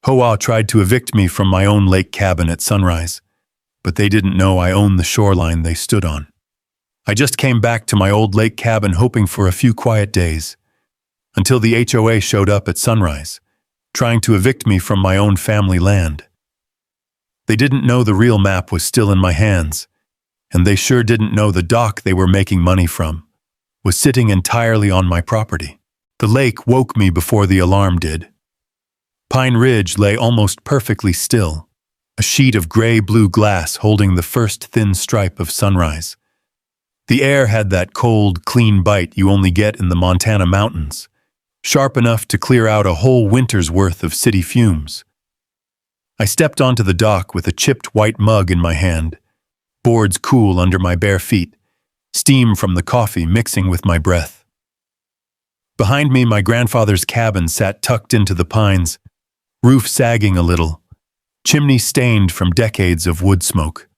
HOA tried to evict me from my own lake cabin at sunrise, but they didn't know I owned the shoreline they stood on. I just came back to my old lake cabin hoping for a few quiet days, until the HOA showed up at sunrise, trying to evict me from my own family land. They didn't know the real map was still in my hands, and they sure didn't know the dock they were making money from was sitting entirely on my property. The lake woke me before the alarm did. Pine Ridge lay almost perfectly still, a sheet of gray-blue glass holding the first thin stripe of sunrise. The air had that cold, clean bite you only get in the Montana mountains, sharp enough to clear out a whole winter's worth of city fumes. I stepped onto the dock with a chipped white mug in my hand, boards cool under my bare feet, steam from the coffee mixing with my breath. Behind me, my grandfather's cabin sat tucked into the pines, roof sagging a little, chimney stained from decades of wood smoke.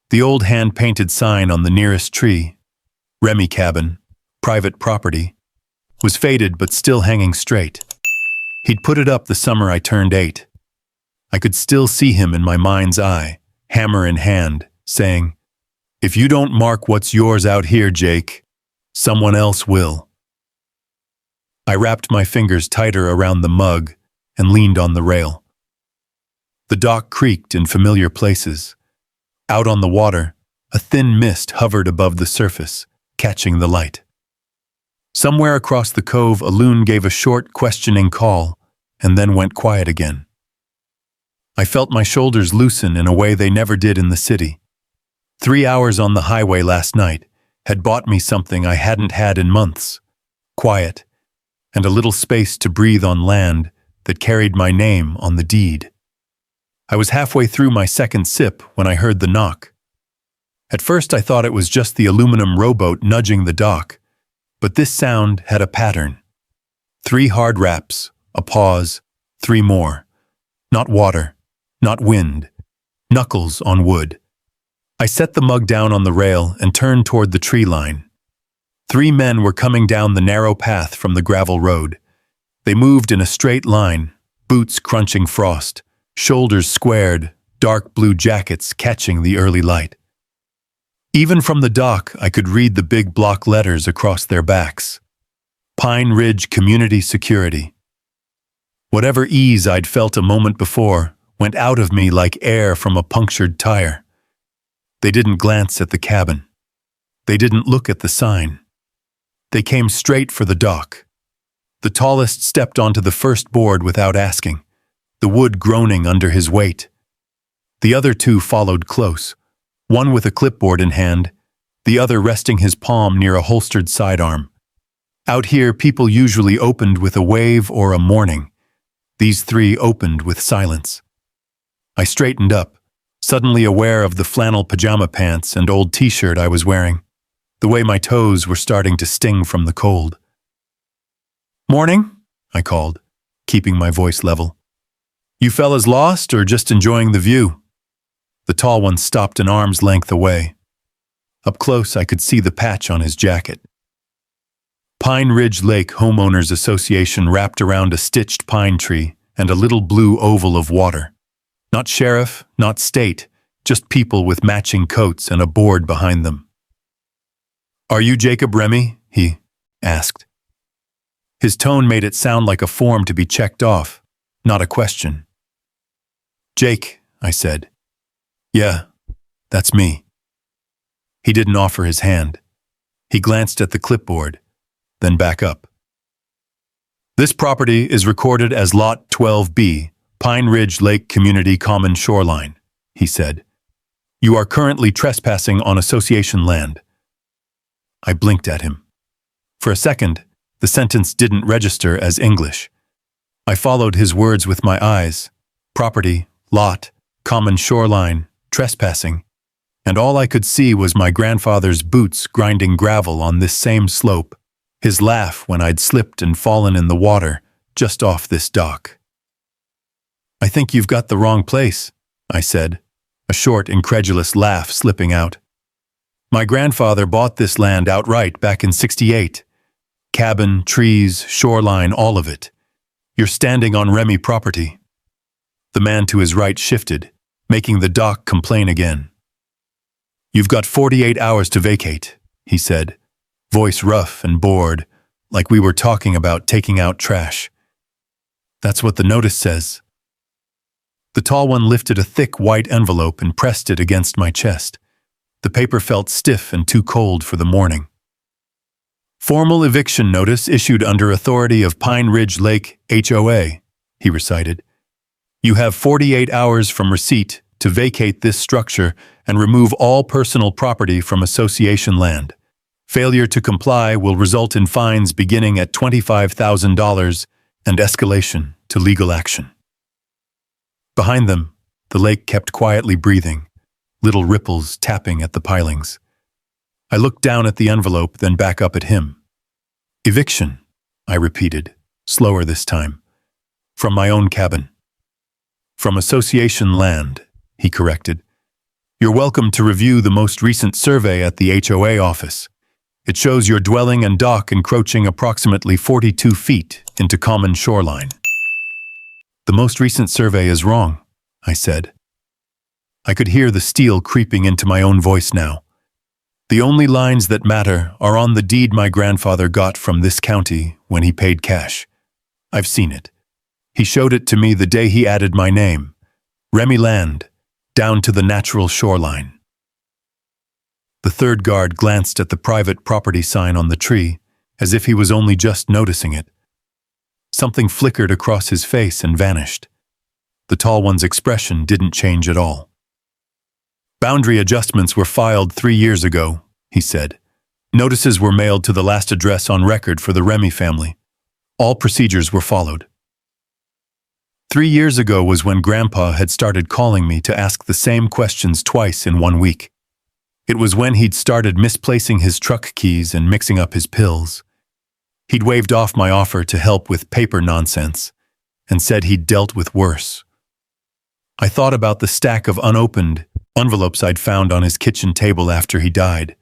The old hand-painted sign on the nearest tree, Remy Cabin, private property, was faded but still hanging straight. He'd put it up the summer I turned 8. I could still see him in my mind's eye, hammer in hand, saying, "If you don't mark what's yours out here, Jake, someone else will." I wrapped my fingers tighter around the mug and leaned on the rail. The dock creaked in familiar places. Out on the water, a thin mist hovered above the surface, catching the light. Somewhere across the cove, a loon gave a short, questioning call and then went quiet again. I felt my shoulders loosen in a way they never did in the city. 3 hours on the highway last night had bought me something I hadn't had in months: quiet, and a little space to breathe on land that carried my name on the deed. I was halfway through my second sip when I heard the knock. At first I thought it was just the aluminum rowboat nudging the dock, but this sound had a pattern. 3 hard raps, a pause, 3 more. Not water, not wind, knuckles on wood. I set the mug down on the rail and turned toward the tree line. 3 men were coming down the narrow path from the gravel road. They moved in a straight line, boots crunching frost, shoulders squared, dark blue jackets catching the early light. Even from the dock, I could read the big block letters across their backs. Pine Ridge Community Security. Whatever ease I'd felt a moment before went out of me like air from a punctured tire. They didn't glance at the cabin. They didn't look at the sign. They came straight for the dock. The tallest stepped onto the first board without asking, the wood groaning under his weight. The other 2 followed close, one with a clipboard in hand, the other resting his palm near a holstered sidearm. Out here, people usually opened with a wave or a morning. These 3 opened with silence. I straightened up, suddenly aware of the flannel pajama pants and old t-shirt I was wearing, the way my toes were starting to sting from the cold. "Morning," I called, keeping my voice level. "You fellas lost or just enjoying the view?" The tall one stopped an arm's length away. Up close, I could see the patch on his jacket. Pine Ridge Lake Homeowners Association wrapped around a stitched pine tree and a little blue oval of water. Not sheriff, not state, just people with matching coats and a board behind them. "Are you Jacob Remy?" he asked. His tone made it sound like a form to be checked off, not a question. "Jake," I said. "Yeah, that's me." He didn't offer his hand. He glanced at the clipboard, then back up. "This property is recorded as Lot 12B, Pine Ridge Lake Community Common Shoreline," he said. "You are currently trespassing on association land." I blinked at him. For a second, the sentence didn't register as English. I followed his words with my eyes. Property, lot, common shoreline, trespassing. And all I could see was my grandfather's boots grinding gravel on this same slope, his laugh when I'd slipped and fallen in the water just off this dock. "I think you've got the wrong place," I said, a short, incredulous laugh slipping out. "My grandfather bought this land outright back in '68. Cabin, trees, shoreline, all of it. You're standing on Remy property." The man to his right shifted, making the dock complain again. "You've got 48 hours to vacate," he said, voice rough and bored, like we were talking about taking out trash. "That's what the notice says." The tall one lifted a thick white envelope and pressed it against my chest. The paper felt stiff and too cold for the morning. "Formal eviction notice issued under authority of Pine Ridge Lake HOA," he recited. "You have 48 hours from receipt to vacate this structure and remove all personal property from association land. Failure to comply will result in fines beginning at $25,000 and escalation to legal action." Behind them, the lake kept quietly breathing, little ripples tapping at the pilings. I looked down at the envelope, then back up at him. "Eviction," I repeated, slower this time. "From my own cabin." "From association land," he corrected. "You're welcome to review the most recent survey at the HOA office. It shows your dwelling and dock encroaching approximately 42 feet into common shoreline." "The most recent survey is wrong," I said. I could hear the steel creeping into my own voice now. "The only lines that matter are on the deed my grandfather got from this county when he paid cash. I've seen it. He showed it to me the day he added my name, Remy Land, down to the natural shoreline." The third guard glanced at the private property sign on the tree, as if he was only just noticing it. Something flickered across his face and vanished. The tall one's expression didn't change at all. "Boundary adjustments were filed 3 years ago," he said. "Notices were mailed to the last address on record for the Remy family. All procedures were followed." 3 years ago was when Grandpa had started calling me to ask the same questions twice in 1 week. It was when he'd started misplacing his truck keys and mixing up his pills. He'd waved off my offer to help with paper nonsense and said he'd dealt with worse. I thought about the stack of unopened envelopes I'd found on his kitchen table after he died,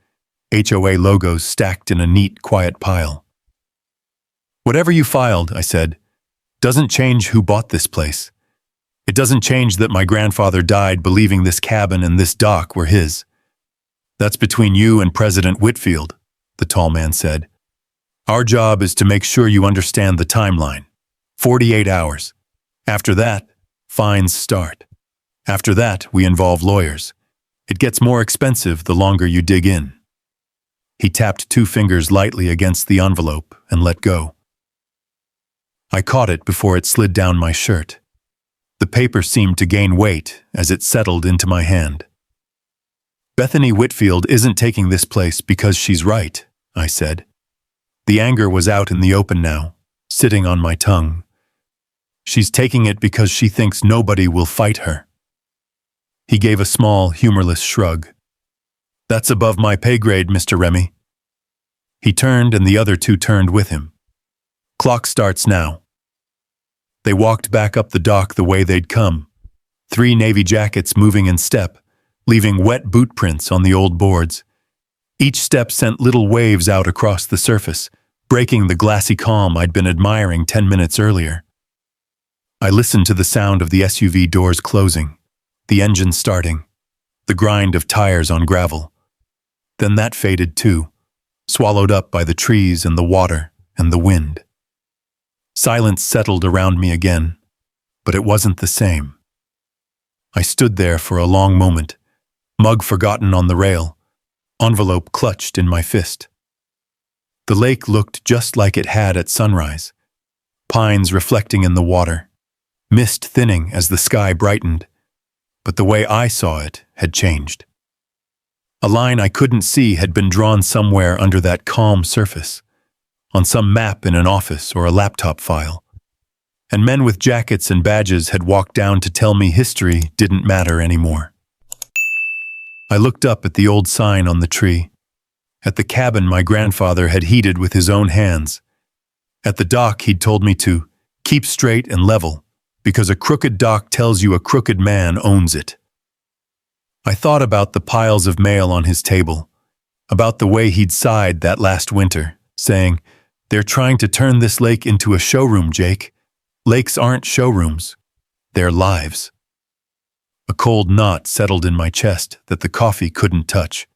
HOA logos stacked in a neat, quiet pile. "Whatever you filed," I said, "doesn't change who bought this place. It doesn't change that my grandfather died believing this cabin and this dock were his." "That's between you and President Whitfield," the tall man said. "Our job is to make sure you understand the timeline. 48 hours. After that, fines start. After that, we involve lawyers. It gets more expensive the longer you dig in." He tapped 2 fingers lightly against the envelope and let go. I caught it before it slid down my shirt. The paper seemed to gain weight as it settled into my hand. "Bethany Whitfield isn't taking this place because she's right," I said. The anger was out in the open now, sitting on my tongue. "She's taking it because she thinks nobody will fight her." He gave a small, humorless shrug. "That's above my pay grade, Mr. Remy." He turned and the other 2 turned with him. "Clock starts now." They walked back up the dock the way they'd come, 3 navy jackets moving in step, leaving wet boot prints on the old boards. Each step sent little waves out across the surface, breaking the glassy calm I'd been admiring 10 minutes earlier. I listened to the sound of the SUV doors closing, the engine starting, the grind of tires on gravel. Then that faded too, swallowed up by the trees and the water and the wind. Silence settled around me again, but it wasn't the same. I stood there for a long moment, mug forgotten on the rail, envelope clutched in my fist. The lake looked just like it had at sunrise, pines reflecting in the water, mist thinning as the sky brightened, but the way I saw it had changed. A line I couldn't see had been drawn somewhere under that calm surface, on some map in an office or a laptop file, and men with jackets and badges had walked down to tell me history didn't matter anymore. I looked up at the old sign on the tree, at the cabin my grandfather had heated with his own hands, at the dock he'd told me to keep straight and level, because a crooked dock tells you a crooked man owns it. I thought about the piles of mail on his table, about the way he'd sighed that last winter, saying, "They're trying to turn this lake into a showroom, Jake. Lakes aren't showrooms. their lives. A cold knot settled in my chest that the coffee couldn't touch.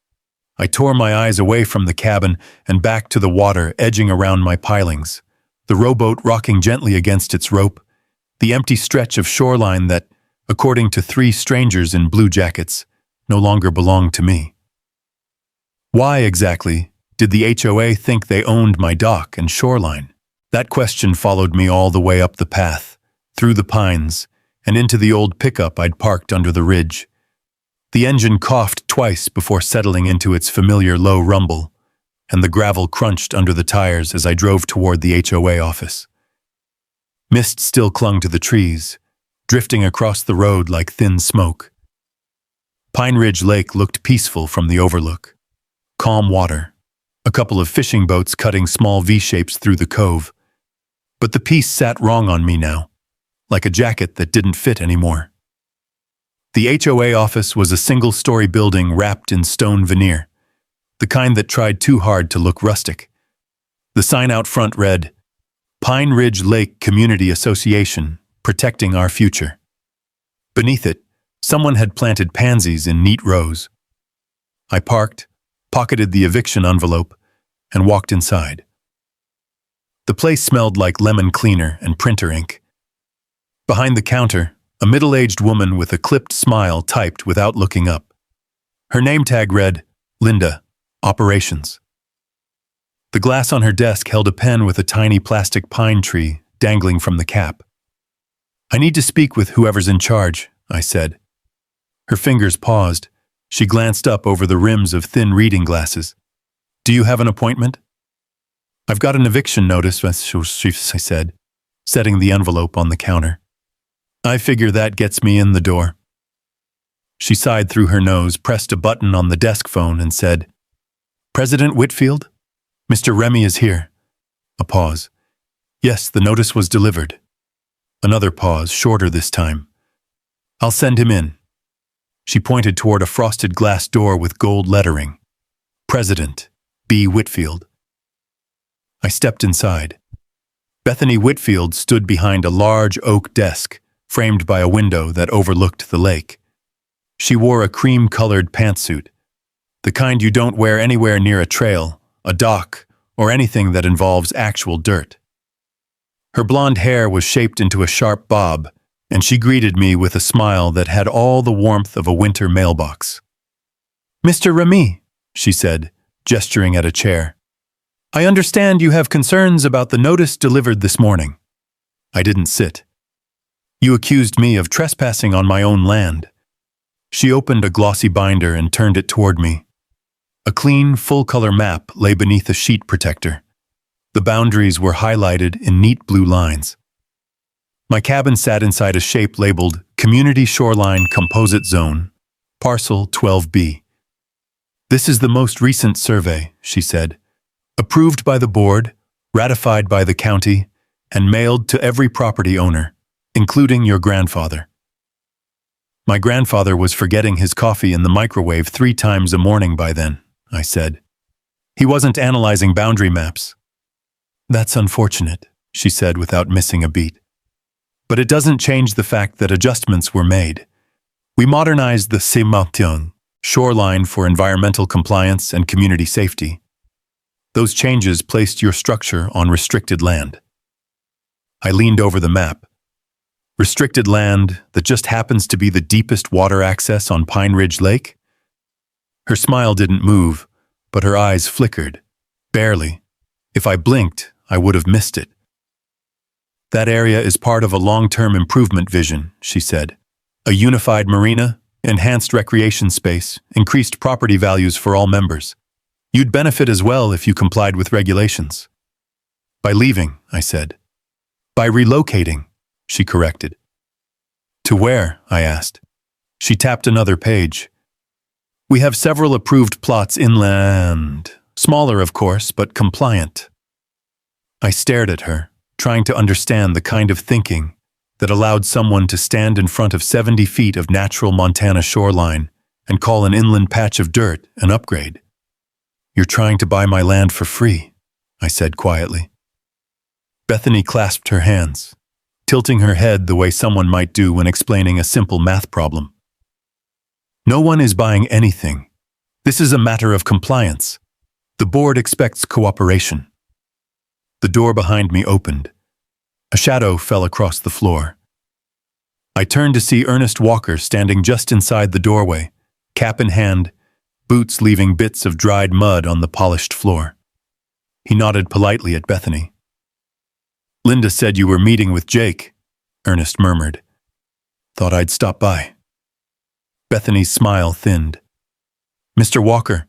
I tore my eyes away from the cabin and back to the water edging around my pilings, the rowboat rocking gently against its rope, the empty stretch of shoreline that, according to three strangers in blue jackets, no longer belonged to me. Why exactly did the HOA think they owned my dock and shoreline? That question followed me all the way up the path, through the pines, and into the old pickup I'd parked under the ridge. The engine coughed twice before settling into its familiar low rumble, and the gravel crunched under the tires as I drove toward the HOA office. Mist still clung to the trees, drifting across the road like thin smoke. Pine Ridge Lake looked peaceful from the overlook. Calm water, a couple of fishing boats cutting small V-shapes through the cove. But the peace sat wrong on me now, like a jacket that didn't fit anymore. The HOA office was a single-story building wrapped in stone veneer, the kind that tried too hard to look rustic. The sign out front read, Pine Ridge Lake Community Association, Protecting Our Future. Beneath it, someone had planted pansies in neat rows. I parked, pocketed the eviction envelope, and walked inside. The place smelled like lemon cleaner and printer ink. Behind the counter, a middle-aged woman with a clipped smile typed without looking up. Her name tag read, Linda, Operations. The glass on her desk held a pen with a tiny plastic pine tree dangling from the cap. I need to speak with whoever's in charge, I said. Her fingers paused. She glanced up over the rims of thin reading glasses. Do you have an appointment? I've got an eviction notice, I said, setting the envelope on the counter. I figure that gets me in the door. She sighed through her nose, pressed a button on the desk phone, and said, President Whitfield? Mr. Remy is here. A pause. Yes, the notice was delivered. Another pause, shorter this time. I'll send him in. She pointed toward a frosted glass door with gold lettering. President B. Whitfield. I stepped inside. Bethany Whitfield stood behind a large oak desk, framed by a window that overlooked the lake. She wore a cream-colored pantsuit, the kind you don't wear anywhere near a trail, a dock, or anything that involves actual dirt. Her blonde hair was shaped into a sharp bob, and she greeted me with a smile that had all the warmth of a winter mailbox. Mr. Remy, she said, gesturing at a chair. I understand you have concerns about the notice delivered this morning. I didn't sit. You accused me of trespassing on my own land. She opened a glossy binder and turned it toward me. A clean, full-color map lay beneath a sheet protector. The boundaries were highlighted in neat blue lines. My cabin sat inside a shape labeled Community Shoreline Composite Zone, Parcel 12B. This is the most recent survey, she said, approved by the board, ratified by the county, and mailed to every property owner, including your grandfather. My grandfather was forgetting his coffee in the microwave 3 times a morning by then, I said. He wasn't analyzing boundary maps. That's unfortunate, she said without missing a beat. But it doesn't change the fact that adjustments were made. We modernized the Semantion, shoreline for environmental compliance and community safety. Those changes placed your structure on restricted land. I leaned over the map. Restricted land that just happens to be the deepest water access on Pine Ridge Lake? Her smile didn't move, but her eyes flickered. Barely. If I blinked, I would have missed it. That area is part of a long-term improvement vision, she said. A unified marina, enhanced recreation space, increased property values for all members. You'd benefit as well if you complied with regulations. By leaving, I said. By relocating, she corrected. To where? I asked. She tapped another page. We have several approved plots inland. Smaller, of course, but compliant. I stared at her, trying to understand the kind of thinking that allowed someone to stand in front of 70 feet of natural Montana shoreline and call an inland patch of dirt an upgrade. You're trying to buy my land for free, I said quietly. Bethany clasped her hands. tilting her head the way someone might do when explaining a simple math problem. No one is buying anything. This is a matter of compliance. The board expects cooperation. The door behind me opened. A shadow fell across the floor. I turned to see Ernest Walker standing just inside the doorway, cap in hand, boots leaving bits of dried mud on the polished floor. He nodded politely at Bethany. "Linda said you were meeting with Jake," Ernest murmured. "Thought I'd stop by." Bethany's smile thinned. "Mr. Walker,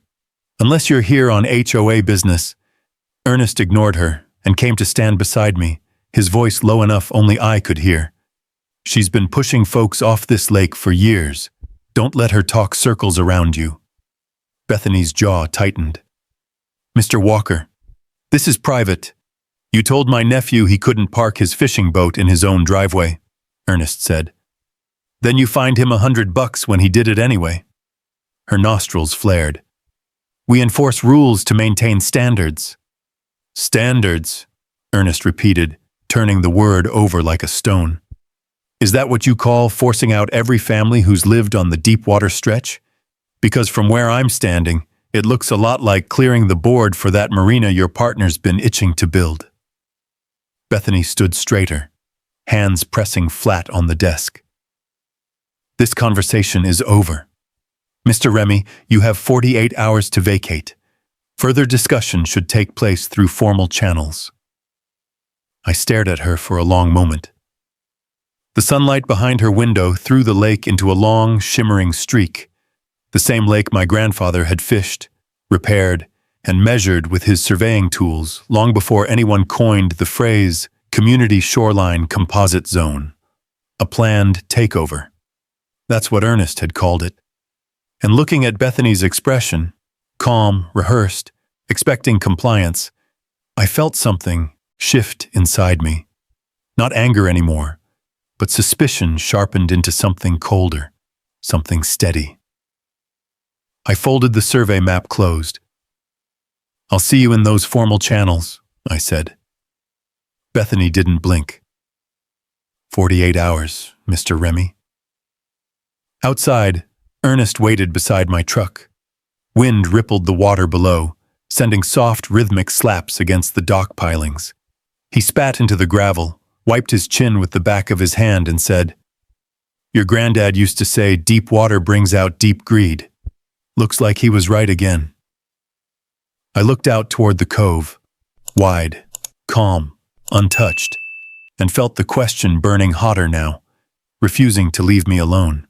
unless you're here on HOA business." Ernest ignored her and came to stand beside me, his voice low enough only I could hear. "She's been pushing folks off this lake for years. Don't let her talk circles around you." Bethany's jaw tightened. "Mr. Walker, this is private. You told my nephew he couldn't park his fishing boat in his own driveway," Ernest said. "Then you fined him $100 when he did it anyway." Her nostrils flared. "We enforce rules to maintain standards." "Standards," Ernest repeated, turning the word over like a stone. "Is that what you call forcing out every family who's lived on the Deepwater stretch? Because from where I'm standing, it looks a lot like clearing the board for that marina your partner's been itching to build." Bethany stood straighter, hands pressing flat on the desk. "This conversation is over. Mr. Remy, you have 48 hours to vacate. Further discussion should take place through formal channels." I stared at her for a long moment. The sunlight behind her window threw the lake into a long, shimmering streak, the same lake my grandfather had fished, repaired, and measured with his surveying tools long before anyone coined the phrase Community Shoreline Composite Zone, a planned takeover. That's what Ernest had called it. And looking at Bethany's expression, calm, rehearsed, expecting compliance, I felt something shift inside me. Not anger anymore, but suspicion sharpened into something colder, something steady. I folded the survey map closed. "I'll see you in those formal channels," I said. Bethany didn't blink. 48 hours, Mr. Remy. Outside, Ernest waited beside my truck. Wind rippled the water below, sending soft, rhythmic slaps against the dock pilings. He spat into the gravel, wiped his chin with the back of his hand, and said, "Your granddad used to say deep water brings out deep greed. Looks like he was right again." I looked out toward the cove, wide, calm, untouched, and felt the question burning hotter now, refusing to leave me alone.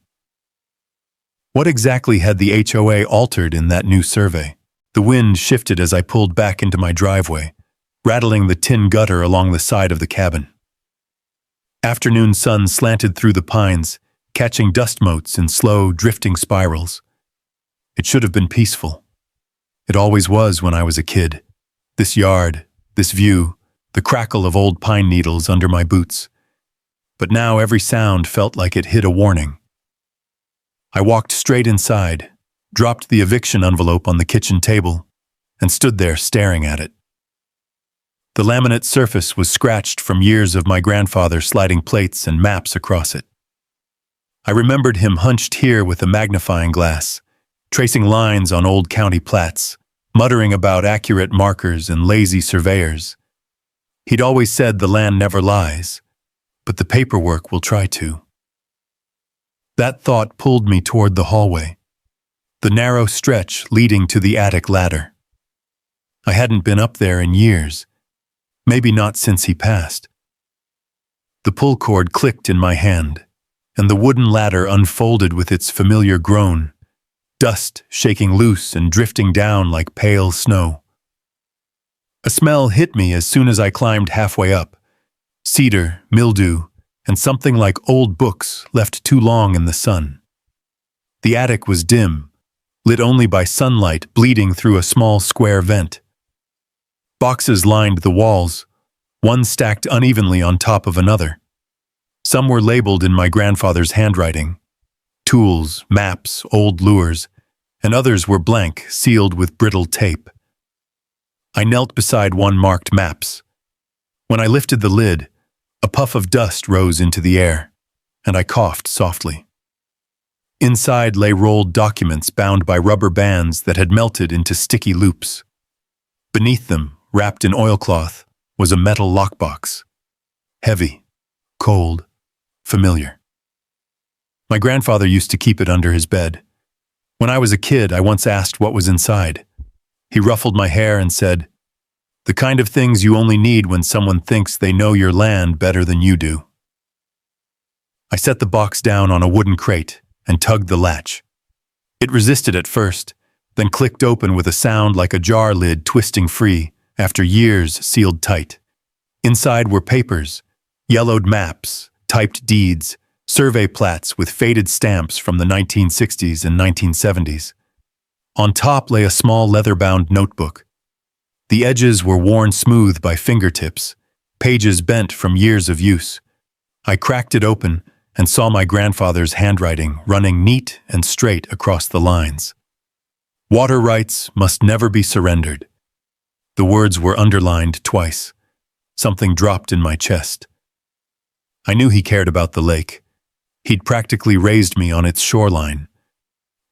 What exactly had the HOA altered in that new survey? The wind shifted as I pulled back into my driveway, rattling the tin gutter along the side of the cabin. Afternoon sun slanted through the pines, catching dust motes in slow, drifting spirals. It should have been peaceful. It always was when I was a kid. This yard, this view, the crackle of old pine needles under my boots. But now every sound felt like it hid a warning. I walked straight inside, dropped the eviction envelope on the kitchen table, and stood there staring at it. The laminate surface was scratched from years of my grandfather sliding plates and maps across it. I remembered him hunched here with a magnifying glass, tracing lines on old county plats, muttering about accurate markers and lazy surveyors. He'd always said the land never lies, but the paperwork will try to. That thought pulled me toward the hallway, the narrow stretch leading to the attic ladder. I hadn't been up there in years, maybe not since he passed. The pull cord clicked in my hand, and the wooden ladder unfolded with its familiar groan, dust shaking loose and drifting down like pale snow. A smell hit me as soon as I climbed halfway up. Cedar, mildew, and something like old books left too long in the sun. The attic was dim, lit only by sunlight bleeding through a small square vent. Boxes lined the walls, one stacked unevenly on top of another. Some were labeled in my grandfather's handwriting. Tools, maps, old lures, and others were blank, sealed with brittle tape. I knelt beside one marked maps. When I lifted the lid, A puff of dust rose into the air, and I coughed softly. Inside lay rolled documents bound by rubber bands that had melted into sticky loops. Beneath them, wrapped in oilcloth, was a metal lockbox. Heavy, cold, familiar. My grandfather used to keep it under his bed. When I was a kid, I once asked what was inside. He ruffled my hair and said, "The kind of things you only need when someone thinks they know your land better than you do." I set the box down on a wooden crate and tugged the latch. It resisted at first, then clicked open with a sound like a jar lid twisting free after years sealed tight. Inside were papers, yellowed maps, typed deeds, survey plats with faded stamps from the 1960s and 1970s. On top lay a small leather-bound notebook. The edges were worn smooth by fingertips, pages bent from years of use. I cracked it open and saw my grandfather's handwriting running neat and straight across the lines. Water rights must never be surrendered. The words were underlined twice. Something dropped in my chest. I knew he cared about the lake. He'd practically raised me on its shoreline.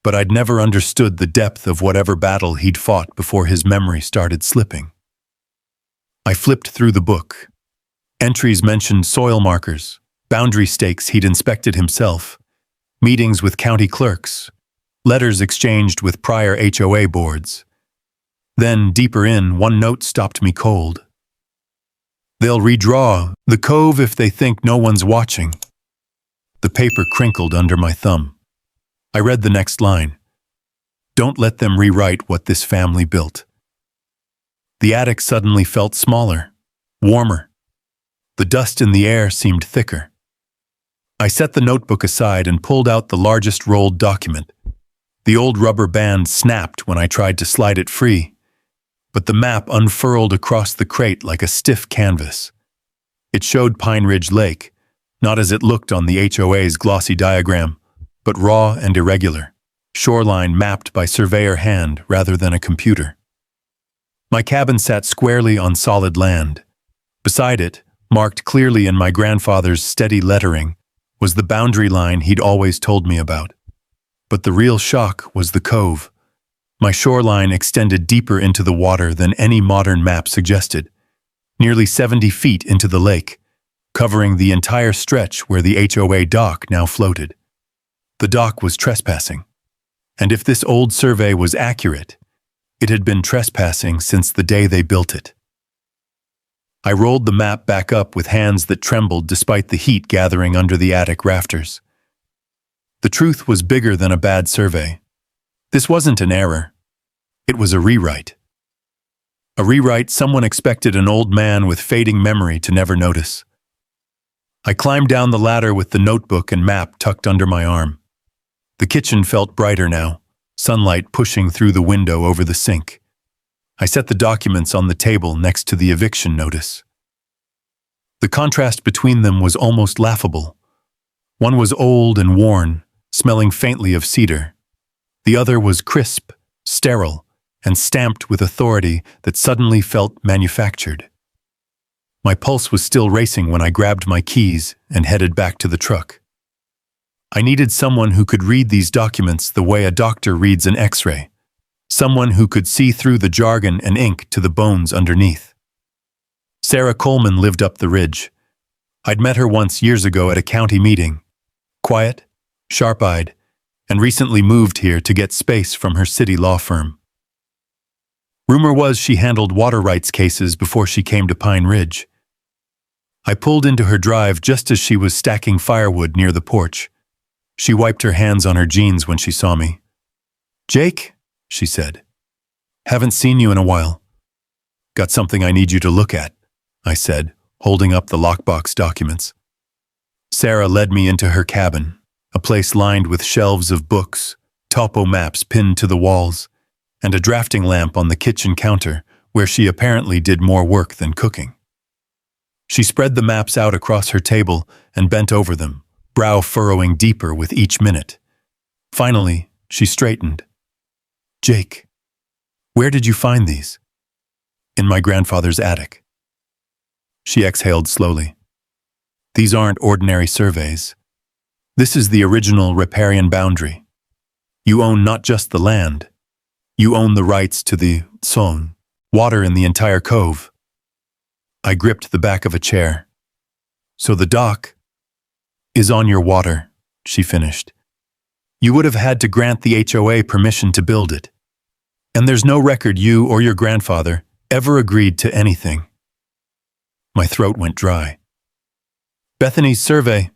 But I'd never understood the depth of whatever battle he'd fought before his memory started slipping. I flipped through the book. Entries mentioned soil markers, boundary stakes he'd inspected himself, meetings with county clerks, letters exchanged with prior HOA boards. Then, deeper in, one note stopped me cold. "They'll redraw the cove if they think no one's watching." The paper crinkled under my thumb. I read the next line. "Don't let them rewrite what this family built." The attic suddenly felt smaller, warmer. The dust in the air seemed thicker. I set the notebook aside and pulled out the largest rolled document. The old rubber band snapped when I tried to slide it free, but the map unfurled across the crate like a stiff canvas. It showed Pine Ridge Lake, not as it looked on the HOA's glossy diagram, but raw and irregular, shoreline mapped by surveyor hand rather than a computer. My cabin sat squarely on solid land. Beside it, marked clearly in my grandfather's steady lettering, was the boundary line he'd always told me about. But the real shock was the cove. My shoreline extended deeper into the water than any modern map suggested, nearly 70 feet into the lake, covering the entire stretch where the HOA dock now floated. The dock was trespassing, and if this old survey was accurate, it had been trespassing since the day they built it. I rolled the map back up with hands that trembled despite the heat gathering under the attic rafters. The truth was bigger than a bad survey. This wasn't an error. It was a rewrite. A rewrite someone expected an old man with fading memory to never notice. I climbed down the ladder with the notebook and map tucked under my arm. The kitchen felt brighter now, sunlight pushing through the window over the sink. I set the documents on the table next to the eviction notice. The contrast between them was almost laughable. One was old and worn, smelling faintly of cedar. The other was crisp, sterile, and stamped with authority that suddenly felt manufactured. My pulse was still racing when I grabbed my keys and headed back to the truck. I needed someone who could read these documents the way a doctor reads an X-ray. Someone who could see through the jargon and ink to the bones underneath. Sarah Coleman lived up the ridge. I'd met her once years ago at a county meeting. Quiet, sharp-eyed, and recently moved here to get space from her city law firm. Rumor was she handled water rights cases before she came to Pine Ridge. I pulled into her drive just as she was stacking firewood near the porch. She wiped her hands on her jeans when she saw me. "Jake," she said. "Haven't seen you in a while." "Got something I need you to look at," I said, holding up the lockbox documents. Sarah led me into her cabin, a place lined with shelves of books, topo maps pinned to the walls, and a drafting lamp on the kitchen counter where she apparently did more work than cooking. She spread the maps out across her table and bent over them, brow furrowing deeper with each minute. Finally, she straightened. "Jake, where did you find these?" "In my grandfather's attic." She exhaled slowly. These aren't ordinary surveys. This is the original riparian boundary. You own not just the land. You own the rights to the song, water in the entire cove. I gripped the back of a chair. So the dock is on your water, she finished. You would have had to grant the HOA permission to build it. And there's no record you or your grandfather ever agreed to anything. My throat went dry. Bethany's survey,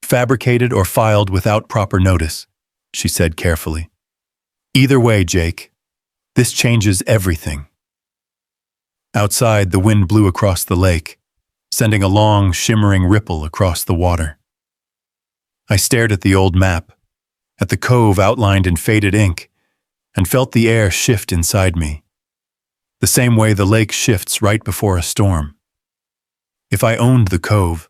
fabricated or filed without proper notice, she said carefully. Either way, Jake, this changes everything. Outside, the wind blew across the lake, sending a long, shimmering ripple across the water. I stared at the old map, at the cove outlined in faded ink, and felt the air shift inside me, the same way the lake shifts right before a storm. If I owned the cove,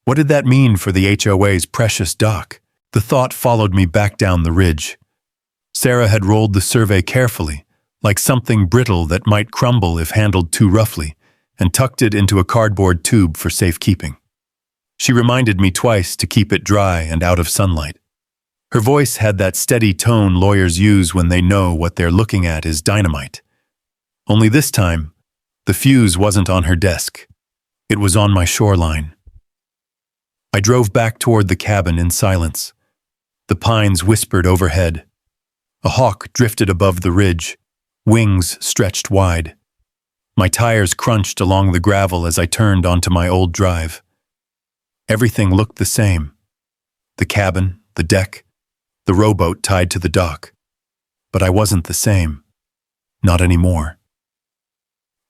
what did that mean for the HOA's precious dock? The thought followed me back down the ridge. Sarah had rolled the survey carefully, like something brittle that might crumble if handled too roughly, and tucked it into a cardboard tube for safekeeping. She reminded me twice to keep it dry and out of sunlight. Her voice had that steady tone lawyers use when they know what they're looking at is dynamite. Only this time, the fuse wasn't on her desk. It was on my shoreline. I drove back toward the cabin in silence. The pines whispered overhead. A hawk drifted above the ridge, wings stretched wide. My tires crunched along the gravel as I turned onto my old drive. Everything looked the same. The cabin, the deck, the rowboat tied to the dock. But I wasn't the same. Not anymore.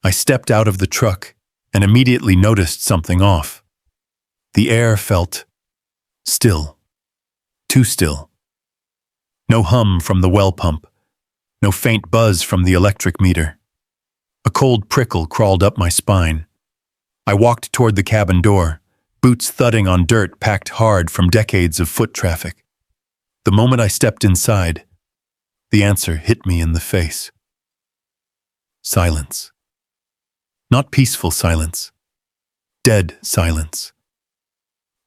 I stepped out of the truck and immediately noticed something off. The air felt still. Too still. No hum from the well pump. No faint buzz from the electric meter. A cold prickle crawled up my spine. I walked toward the cabin door, boots thudding on dirt packed hard from decades of foot traffic. The moment I stepped inside, the answer hit me in the face. Silence. Not peaceful silence. Dead silence.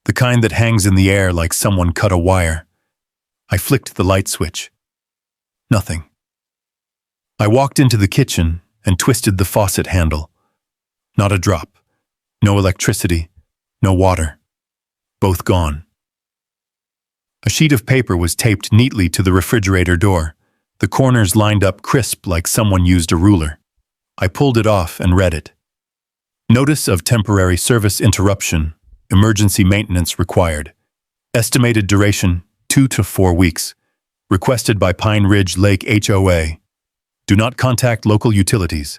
The kind that hangs in the air like someone cut a wire. I flicked the light switch. Nothing. I walked into the kitchen and twisted the faucet handle. Not a drop. No electricity. No water. Both gone. A sheet of paper was taped neatly to the refrigerator door, the corners lined up crisp like someone used a ruler. I pulled it off and read it. Notice of temporary service interruption. Emergency maintenance required. Estimated duration 2 to 4 weeks. Requested by Pine Ridge Lake HOA. Do not contact local utilities.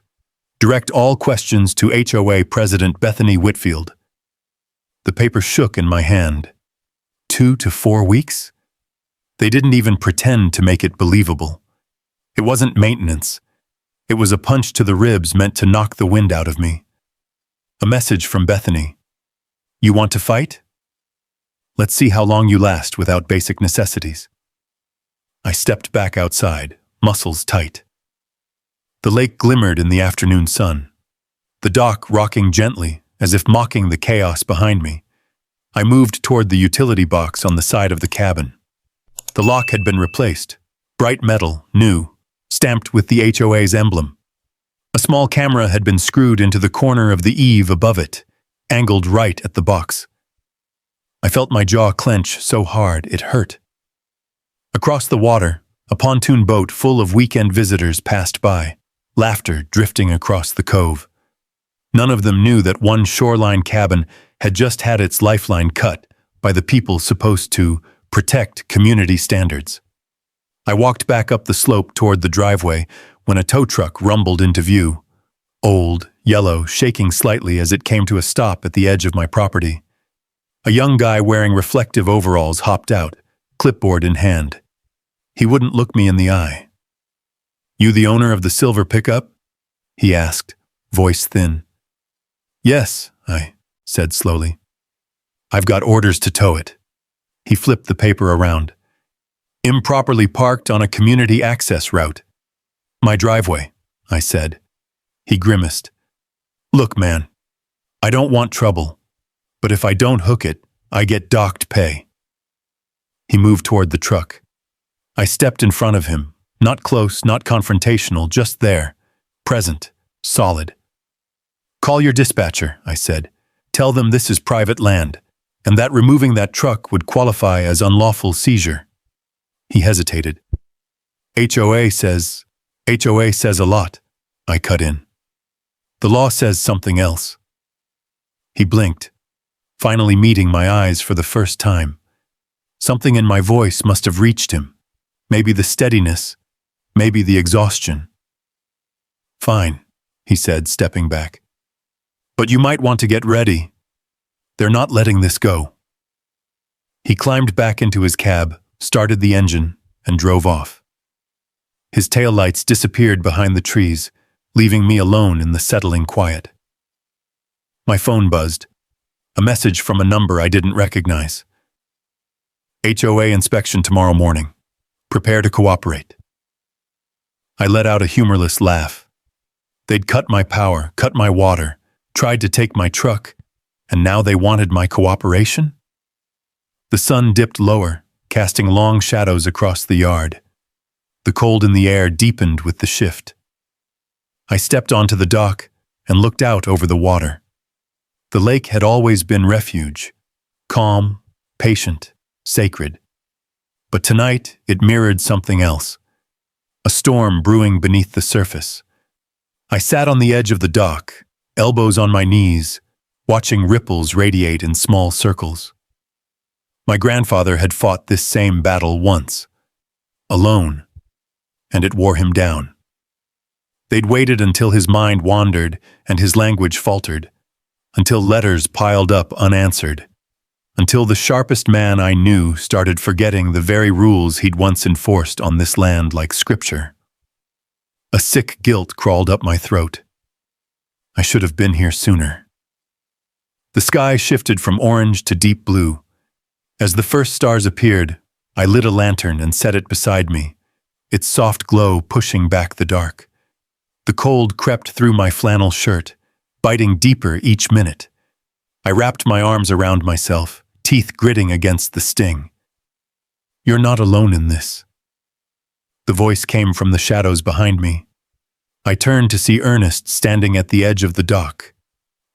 Direct all questions to HOA President Bethany Whitfield. The paper shook in my hand. 2 to 4 weeks? They didn't even pretend to make it believable. It wasn't maintenance. It was a punch to the ribs meant to knock the wind out of me. A message from Bethany. You want to fight? Let's see how long you last without basic necessities. I stepped back outside, muscles tight. The lake glimmered in the afternoon sun. The dock rocking gently, as if mocking the chaos behind me. I moved toward the utility box on the side of the cabin. The lock had been replaced. Bright metal, new, stamped with the HOA's emblem. A small camera had been screwed into the corner of the eave above it, angled right at the box. I felt my jaw clench so hard it hurt. Across the water, a pontoon boat full of weekend visitors passed by, laughter drifting across the cove. None of them knew that one shoreline cabin had just had its lifeline cut by the people supposed to protect community standards. I walked back up the slope toward the driveway when a tow truck rumbled into view. Old, yellow, shaking slightly as it came to a stop at the edge of my property. A young guy wearing reflective overalls hopped out, clipboard in hand. He wouldn't look me in the eye. You the owner of the silver pickup? He asked, voice thin. Yes, I said slowly. I've got orders to tow it. He flipped the paper around. Improperly parked on a community access route. My driveway, I said. He grimaced. Look, man, I don't want trouble. But if I don't hook it, I get docked pay. He moved toward the truck. I stepped in front of him, not close, not confrontational, just there, present, solid. Call your dispatcher, I said. Tell them this is private land, and that removing that truck would qualify as unlawful seizure. He hesitated. HOA says a lot, I cut in. The law says something else. He blinked, finally meeting my eyes for the first time. Something in my voice must have reached him. Maybe the steadiness, maybe the exhaustion. Fine, he said, stepping back. But you might want to get ready. They're not letting this go. He climbed back into his cab, started the engine, and drove off. His taillights disappeared behind the trees, leaving me alone in the settling quiet. My phone buzzed. A message from a number I didn't recognize. HOA inspection tomorrow morning. Prepare to cooperate. I let out a humorless laugh. They'd cut my power, cut my water, tried to take my truck, and now they wanted my cooperation? The sun dipped lower, casting long shadows across the yard. The cold in the air deepened with the shift. I stepped onto the dock and looked out over the water. The lake had always been refuge, calm, patient, sacred. But tonight it mirrored something else, a storm brewing beneath the surface. I sat on the edge of the dock, elbows on my knees, watching ripples radiate in small circles. My grandfather had fought this same battle once, alone, and it wore him down. They'd waited until his mind wandered and his language faltered, until letters piled up unanswered, until the sharpest man I knew started forgetting the very rules he'd once enforced on this land like scripture. A sick guilt crawled up my throat. I should have been here sooner. The sky shifted from orange to deep blue. As the first stars appeared, I lit a lantern and set it beside me, its soft glow pushing back the dark. The cold crept through my flannel shirt, biting deeper each minute. I wrapped my arms around myself, teeth gritting against the sting. You're not alone in this. The voice came from the shadows behind me. I turned to see Ernest standing at the edge of the dock,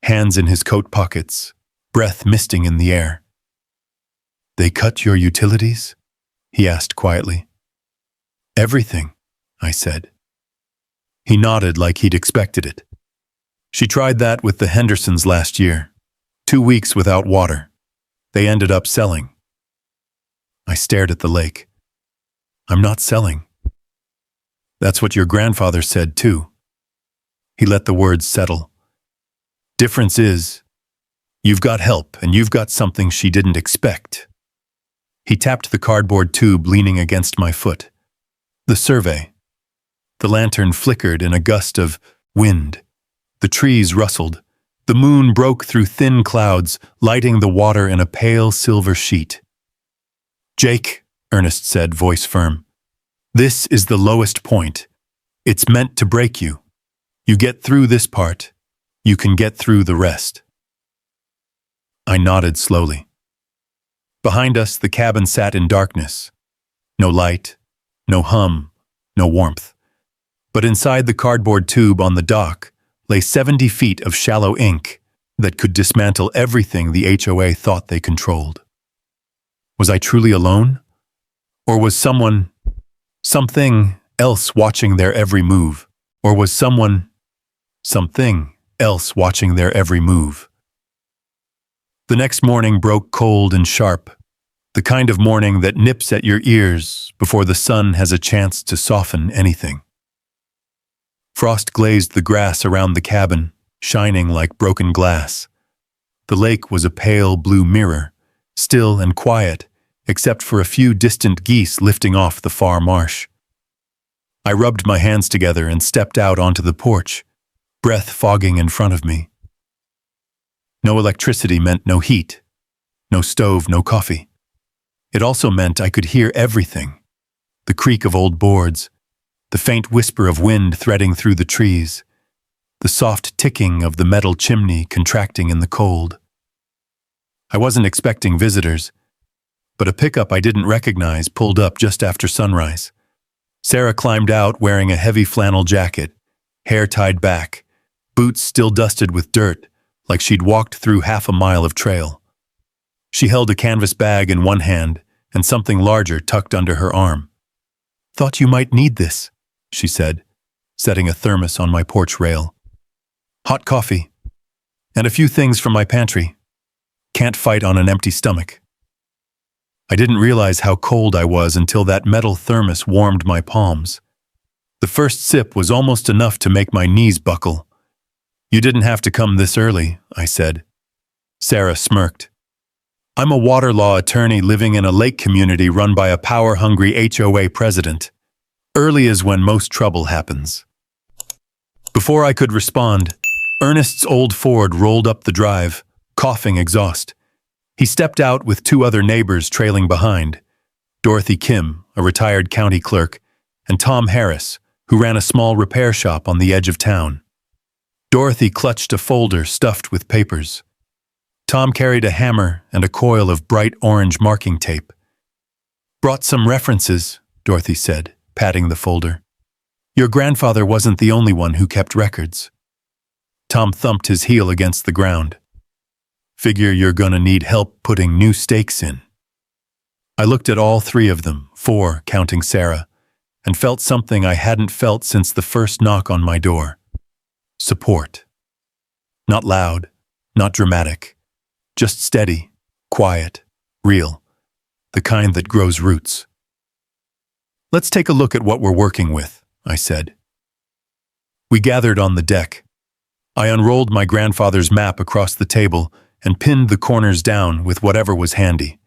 hands in his coat pockets, breath misting in the air. They cut your utilities? He asked quietly. Everything, I said. He nodded like he'd expected it. She tried that with the Hendersons last year. 2 weeks without water. They ended up selling. I stared at the lake. I'm not selling. That's what your grandfather said too. He let the words settle. Difference is, you've got help and you've got something she didn't expect. He tapped the cardboard tube leaning against my foot. The survey. The lantern flickered in a gust of wind. The trees rustled. The moon broke through thin clouds, lighting the water in a pale silver sheet. Jake, Ernest said, voice firm. This is the lowest point. It's meant to break you. You get through this part, you can get through the rest. I nodded slowly. Behind us, the cabin sat in darkness. No light, no hum, no warmth. But inside the cardboard tube on the dock lay 70 feet of shallow ink that could dismantle everything the HOA thought they controlled. Was I truly alone? Or was something else watching their every move? Or was something else watching their every move? The next morning broke cold and sharp, the kind of morning that nips at your ears before the sun has a chance to soften anything. Frost glazed the grass around the cabin, shining like broken glass. The lake was a pale blue mirror, still and quiet, except for a few distant geese lifting off the far marsh. I rubbed my hands together and stepped out onto the porch, breath fogging in front of me. No electricity meant no heat, no stove, no coffee. It also meant I could hear everything. The creak of old boards, the faint whisper of wind threading through the trees, the soft ticking of the metal chimney contracting in the cold. I wasn't expecting visitors, but a pickup I didn't recognize pulled up just after sunrise. Sarah climbed out wearing a heavy flannel jacket, hair tied back, boots still dusted with dirt, like she'd walked through half a mile of trail. She held a canvas bag in one hand and something larger tucked under her arm. "Thought you might need this," she said, setting a thermos on my porch rail. "Hot coffee, and a few things from my pantry. Can't fight on an empty stomach." I didn't realize how cold I was until that metal thermos warmed my palms. The first sip was almost enough to make my knees buckle. "You didn't have to come this early," I said. Sarah smirked. "I'm a water law attorney living in a lake community run by a power-hungry HOA president. Early is when most trouble happens." Before I could respond, Ernest's old Ford rolled up the drive, coughing exhaust. He stepped out with two other neighbors trailing behind, Dorothy Kim, a retired county clerk, and Tom Harris, who ran a small repair shop on the edge of town. Dorothy clutched a folder stuffed with papers. Tom carried a hammer and a coil of bright orange marking tape. "Brought some references," Dorothy said, patting the folder. "Your grandfather wasn't the only one who kept records." Tom thumped his heel against the ground. "Figure you're gonna need help putting new stakes in." I looked at all three of them, four, counting Sarah, and felt something I hadn't felt since the first knock on my door. Support. Not loud, not dramatic, just steady, quiet, real, the kind that grows roots. "Let's take a look at what we're working with," I said. We gathered on the deck. I unrolled my grandfather's map across the table and pinned the corners down with whatever was handy.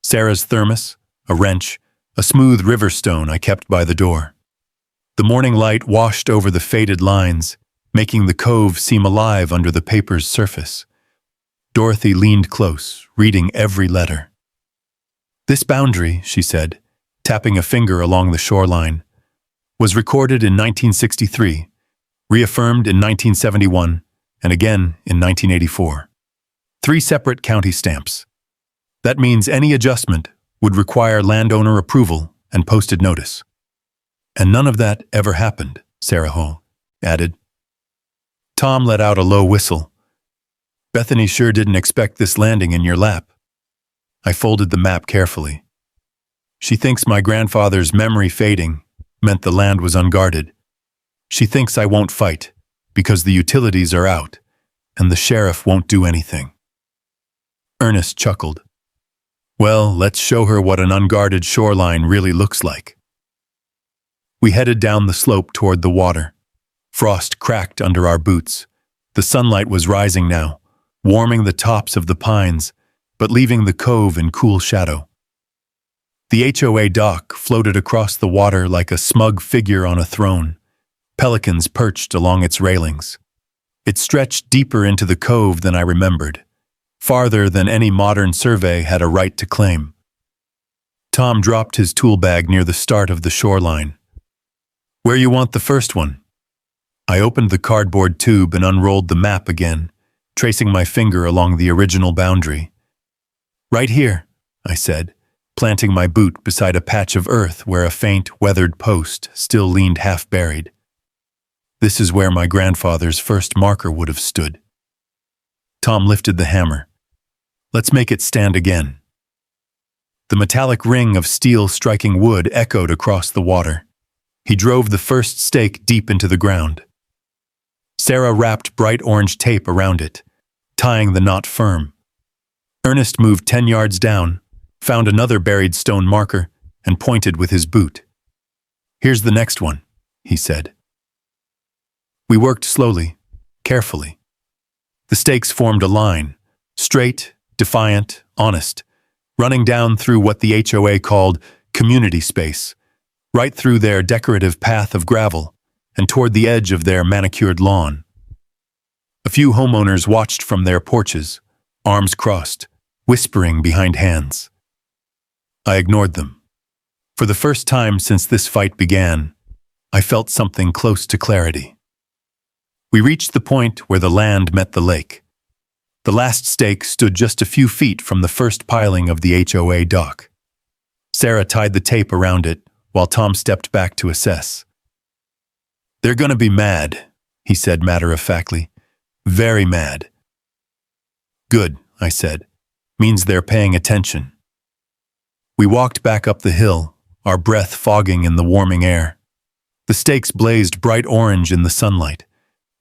Sarah's thermos, a wrench, a smooth river stone I kept by the door. The morning light washed over the faded lines, making the cove seem alive under the paper's surface. Dorothy leaned close, reading every letter. "This boundary," she said, tapping a finger along the shoreline, "was recorded in 1963, reaffirmed in 1971, and again in 1984. 3 separate county stamps. That means any adjustment would require landowner approval and posted notice." "And none of that ever happened," Sarah Ho added. Tom let out a low whistle. "Bethany sure didn't expect this landing in your lap." I folded the map carefully. "She thinks my grandfather's memory fading meant the land was unguarded. She thinks I won't fight because the utilities are out and the sheriff won't do anything." Ernest chuckled. "Well, let's show her what an unguarded shoreline really looks like." We headed down the slope toward the water. Frost cracked under our boots. The sunlight was rising now, warming the tops of the pines, but leaving the cove in cool shadow. The HOA dock floated across the water like a smug figure on a throne, pelicans perched along its railings. It stretched deeper into the cove than I remembered, farther than any modern survey had a right to claim. Tom dropped his tool bag near the start of the shoreline. "Where you want the first one?" I opened the cardboard tube and unrolled the map again, tracing my finger along the original boundary. "Right here," I said, planting my boot beside a patch of earth where a faint, weathered post still leaned half-buried. "This is where my grandfather's first marker would have stood." Tom lifted the hammer. "Let's make it stand again." The metallic ring of steel striking wood echoed across the water. He drove the first stake deep into the ground. Sarah wrapped bright orange tape around it, tying the knot firm. Ernest moved 10 yards down, found another buried stone marker, and pointed with his boot. "Here's the next one," he said. We worked slowly, carefully. The stakes formed a line, straight, defiant, honest, running down through what the HOA called community space, right through their decorative path of gravel and toward the edge of their manicured lawn. A few homeowners watched from their porches, arms crossed, whispering behind hands. I ignored them. For the first time since this fight began, I felt something close to clarity. We reached the point where the land met the lake. The last stake stood just a few feet from the first piling of the HOA dock. Sarah tied the tape around it, while Tom stepped back to assess. "They're gonna be mad," he said matter-of-factly. "Very mad." "Good," I said. "Means they're paying attention." We walked back up the hill, our breath fogging in the warming air. The stakes blazed bright orange in the sunlight,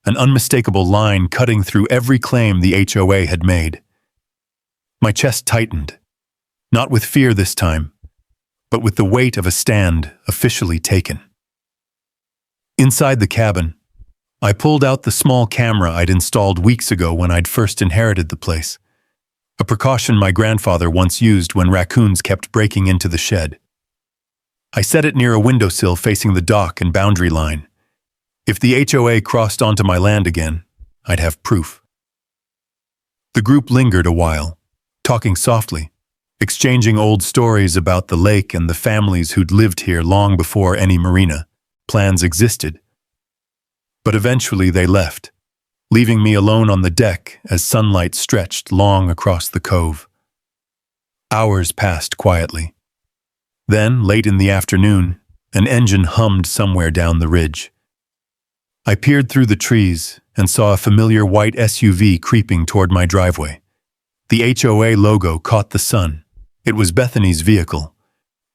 an unmistakable line cutting through every claim the HOA had made. My chest tightened, not with fear this time, but with the weight of a stand officially taken. Inside the cabin, I pulled out the small camera I'd installed weeks ago when I'd first inherited the place, a precaution my grandfather once used when raccoons kept breaking into the shed. I set it near a windowsill facing the dock and boundary line. If the HOA crossed onto my land again, I'd have proof. The group lingered a while, talking softly, exchanging old stories about the lake and the families who'd lived here long before any marina plans existed. But eventually they left, leaving me alone on the deck as sunlight stretched long across the cove. Hours passed quietly. Then, late in the afternoon, an engine hummed somewhere down the ridge. I peered through the trees and saw a familiar white SUV creeping toward my driveway. The HOA logo caught the sun. It was Bethany's vehicle.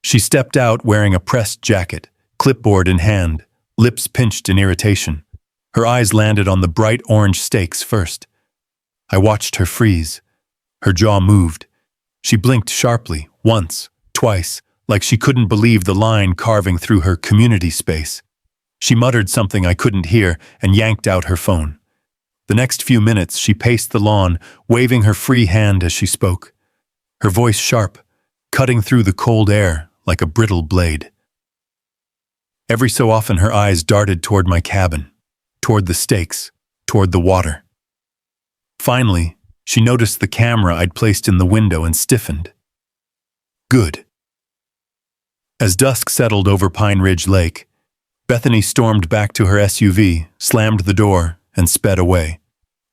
She stepped out wearing a pressed jacket, clipboard in hand, lips pinched in irritation. Her eyes landed on the bright orange stakes first. I watched her freeze. Her jaw moved. She blinked sharply, once, twice, like she couldn't believe the line carving through her community space. She muttered something I couldn't hear and yanked out her phone. The next few minutes she paced the lawn, waving her free hand as she spoke. Her voice sharp, cutting through the cold air like a brittle blade. Every so often her eyes darted toward my cabin, toward the stakes, toward the water. Finally, she noticed the camera I'd placed in the window and stiffened. Good. As dusk settled over Pine Ridge Lake, Bethany stormed back to her SUV, slammed the door, and sped away,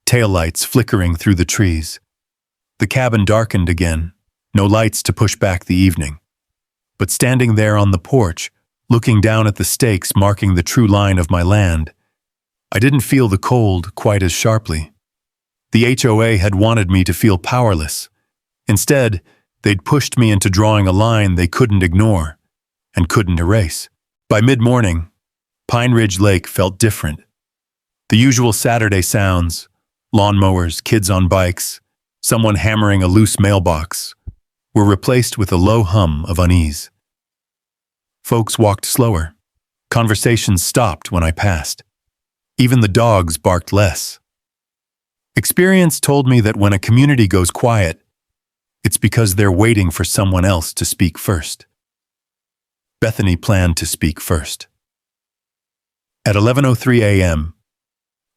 taillights flickering through the trees. The cabin darkened again, no lights to push back the evening. But standing there on the porch, looking down at the stakes marking the true line of my land, I didn't feel the cold quite as sharply. The HOA had wanted me to feel powerless. Instead, they'd pushed me into drawing a line they couldn't ignore and couldn't erase. By mid-morning, Pine Ridge Lake felt different. The usual Saturday sounds, lawnmowers, kids on bikes, someone hammering a loose mailbox, were replaced with a low hum of unease. Folks walked slower. Conversations stopped when I passed. Even the dogs barked less. Experience told me that when a community goes quiet, it's because they're waiting for someone else to speak first. Bethany planned to speak first. At 11:03 a.m.,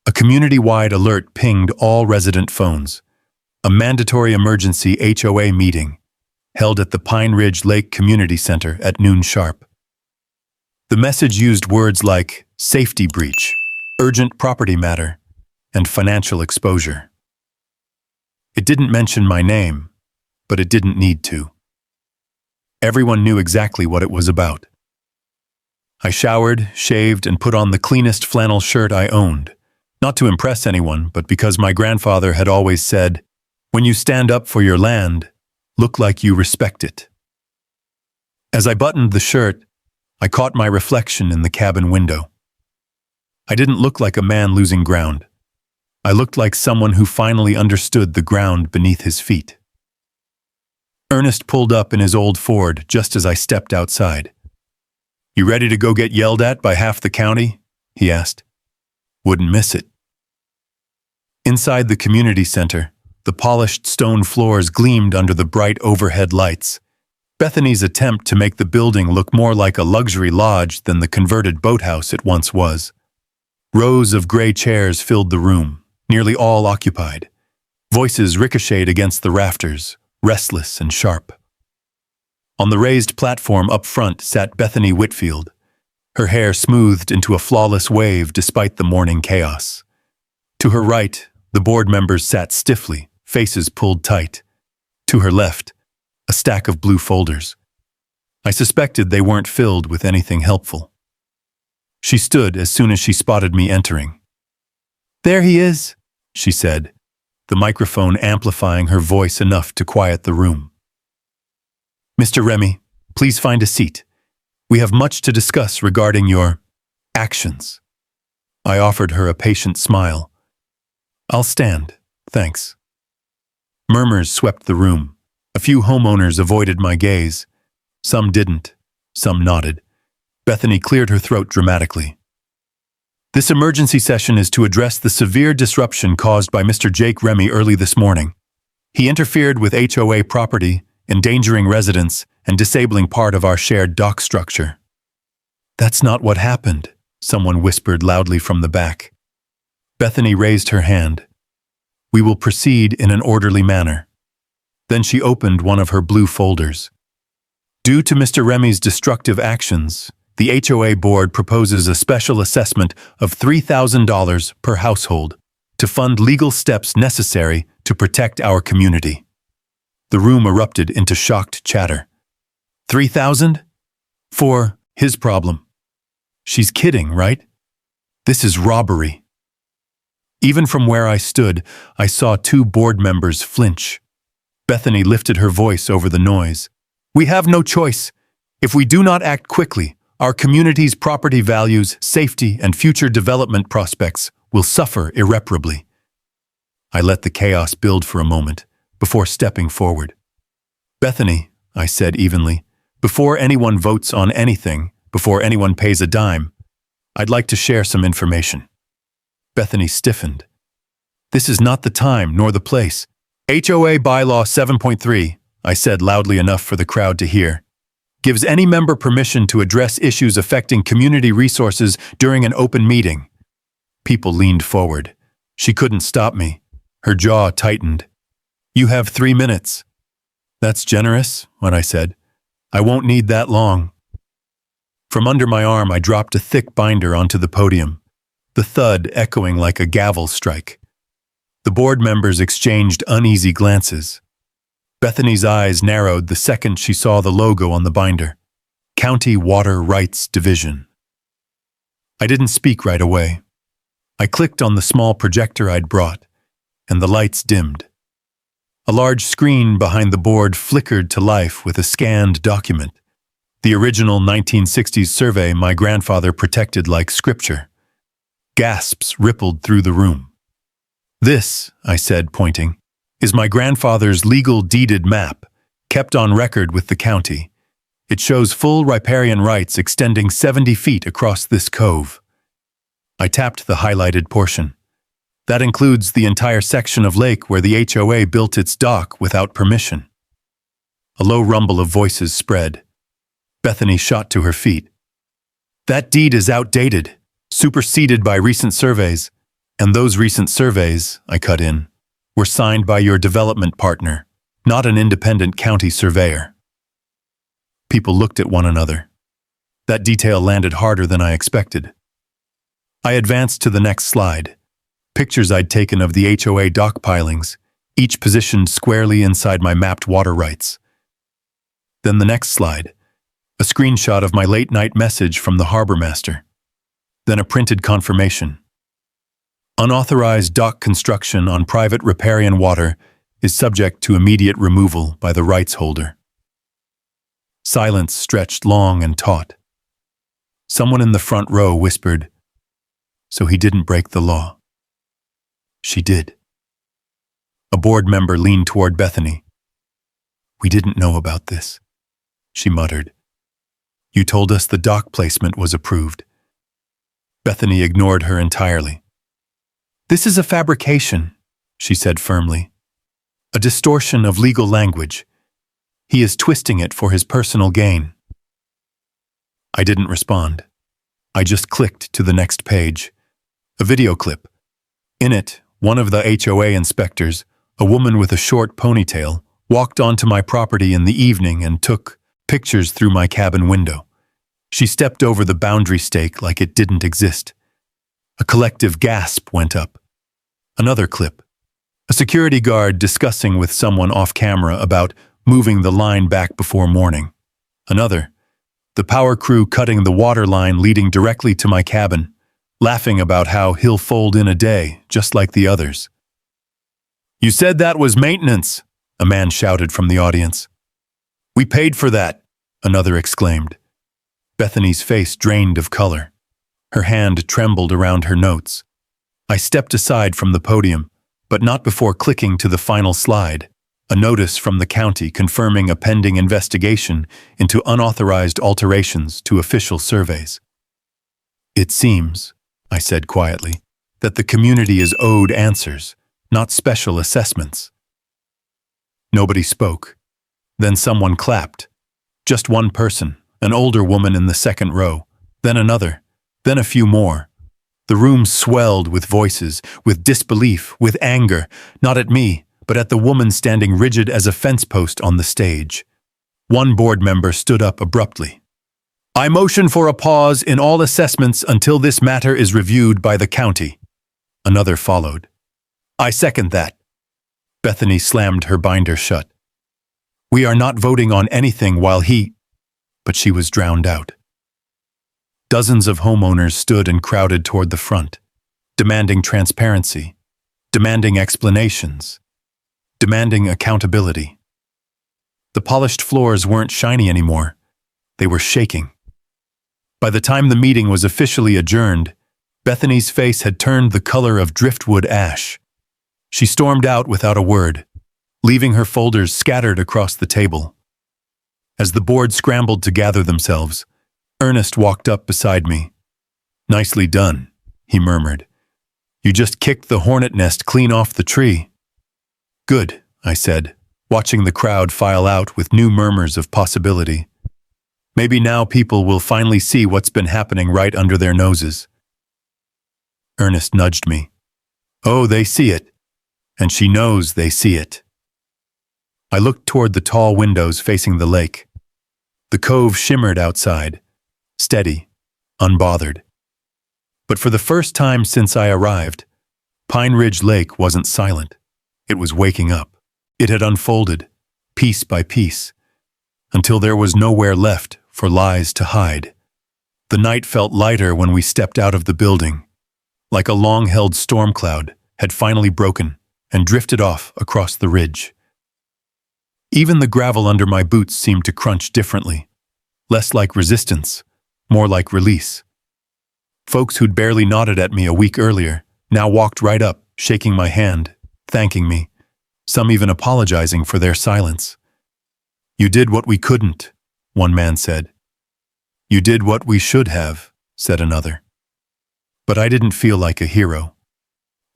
a community-wide alert pinged all resident phones. A mandatory emergency HOA meeting held at the Pine Ridge Lake Community Center at noon sharp. The message used words like safety breach, urgent property matter, and financial exposure. It didn't mention my name, but it didn't need to. Everyone knew exactly what it was about. I showered, shaved, and put on the cleanest flannel shirt I owned, not to impress anyone, but because my grandfather had always said, "When you stand up for your land, look like you respect it." As I buttoned the shirt, I caught my reflection in the cabin window. I didn't look like a man losing ground. I looked like someone who finally understood the ground beneath his feet. Ernest pulled up in his old Ford just as I stepped outside. "You ready to go get yelled at by half the county?" he asked. "Wouldn't miss it." Inside the community center, the polished stone floors gleamed under the bright overhead lights. Bethany's attempt to make the building look more like a luxury lodge than the converted boathouse it once was. Rows of gray chairs filled the room, nearly all occupied. Voices ricocheted against the rafters, restless and sharp. On the raised platform up front sat Bethany Whitfield, her hair smoothed into a flawless wave despite the morning chaos. To her right, the board members sat stiffly, faces pulled tight. To her left, a stack of blue folders. I suspected they weren't filled with anything helpful. She stood as soon as she spotted me entering. "There he is," she said, the microphone amplifying her voice enough to quiet the room. "Mr. Remy, please find a seat. We have much to discuss regarding your actions." I offered her a patient smile. "I'll stand, thanks." Murmurs swept the room. A few homeowners avoided my gaze. Some didn't. Some nodded. Bethany cleared her throat dramatically. "This emergency session is to address the severe disruption caused by Mr. Jake Remy early this morning. He interfered with HOA property, endangering residents and disabling part of our shared dock structure." "That's not what happened," someone whispered loudly from the back. Bethany raised her hand. "We will proceed in an orderly manner." Then she opened one of her blue folders. "Due to Mr. Remy's destructive actions, the HOA board proposes a special assessment of $3,000 per household to fund legal steps necessary to protect our community." The room erupted into shocked chatter. $3,000? For his problem. She's kidding, right? This is robbery. Even from where I stood, I saw two board members flinch. Bethany lifted her voice over the noise. "We have no choice. If we do not act quickly, our community's property values, safety, and future development prospects will suffer irreparably." I let the chaos build for a moment, before stepping forward. "Bethany," I said evenly, "before anyone votes on anything, before anyone pays a dime, I'd like to share some information." Bethany stiffened. "This is not the time nor the place. HOA Bylaw 7.3, I said loudly enough for the crowd to hear, gives any member permission to address issues affecting community resources during an open meeting." People leaned forward. She couldn't stop me. Her jaw tightened. "You have 3 minutes." "That's generous," I said. "I won't need that long." From under my arm, I dropped a thick binder onto the podium, the thud echoing like a gavel strike. The board members exchanged uneasy glances. Bethany's eyes narrowed the second she saw the logo on the binder. County Water Rights Division. I didn't speak right away. I clicked on the small projector I'd brought, and the lights dimmed. A large screen behind the board flickered to life with a scanned document, the original 1960s survey my grandfather protected like scripture. Gasps rippled through the room. "This," I said, pointing, "is my grandfather's legal deeded map, kept on record with the county. It shows full riparian rights extending 70 feet across this cove." I tapped the highlighted portion. "That includes the entire section of lake where the HOA built its dock without permission." A low rumble of voices spread. Bethany shot to her feet. "That deed is outdated, superseded by recent surveys. And those recent surveys," I cut in, "were signed by your development partner, not an independent county surveyor." People looked at one another. That detail landed harder than I expected. I advanced to the next slide. Pictures I'd taken of the HOA dock pilings, each positioned squarely inside my mapped water rights. Then the next slide, a screenshot of my late-night message from the harbor master. Then a printed confirmation. "Unauthorized dock construction on private riparian water is subject to immediate removal by the rights holder." Silence stretched long and taut. Someone in the front row whispered, "So he didn't break the law." "She did." A board member leaned toward Bethany. "We didn't know about this," she muttered. "You told us the dock placement was approved." Bethany ignored her entirely. "This is a fabrication," she said firmly. "A distortion of legal language. He is twisting it for his personal gain." I didn't respond. I just clicked to the next page. A video clip. In it, one of the HOA inspectors, a woman with a short ponytail, walked onto my property in the evening and took pictures through my cabin window. She stepped over the boundary stake like it didn't exist. A collective gasp went up. Another clip. A security guard discussing with someone off camera about moving the line back before morning. Another, the power crew cutting the water line leading directly to my cabin, laughing about how he'll fold in a day, just like the others. "You said that was maintenance," a man shouted from the audience. "We paid for that," another exclaimed. Bethany's face drained of color. Her hand trembled around her notes. I stepped aside from the podium, but not before clicking to the final slide, a notice from the county confirming a pending investigation into unauthorized alterations to official surveys. "It seems," I said quietly, "that the community is owed answers, not special assessments." Nobody spoke. Then someone clapped. Just one person, an older woman in the second row, then another, then a few more. The room swelled with voices, with disbelief, with anger, not at me, but at the woman standing rigid as a fence post on the stage. One board member stood up abruptly. "I motion for a pause in all assessments until this matter is reviewed by the county." Another followed. "I second that." Bethany slammed her binder shut. "We are not voting on anything while he—" But she was drowned out. Dozens of homeowners stood and crowded toward the front, demanding transparency, demanding explanations, demanding accountability. The polished floors weren't shiny anymore. They were shaking. By the time the meeting was officially adjourned, Bethany's face had turned the color of driftwood ash. She stormed out without a word, leaving her folders scattered across the table. As the board scrambled to gather themselves, Ernest walked up beside me. "Nicely done," he murmured. "You just kicked the hornet nest clean off the tree." "Good," I said, watching the crowd file out with new murmurs of possibility. "Maybe now people will finally see what's been happening right under their noses." Ernest nudged me. "Oh, they see it. And she knows they see it." I looked toward the tall windows facing the lake. The cove shimmered outside, steady, unbothered. But for the first time since I arrived, Pine Ridge Lake wasn't silent. It was waking up. It had unfolded, piece by piece, until there was nowhere left for lies to hide. The night felt lighter when we stepped out of the building, like a long-held storm cloud had finally broken and drifted off across the ridge. Even the gravel under my boots seemed to crunch differently, less like resistance, more like release. Folks who'd barely nodded at me a week earlier now walked right up, shaking my hand, thanking me, some even apologizing for their silence. "You did what we couldn't," one man said. "You did what we should have," said another. But I didn't feel like a hero.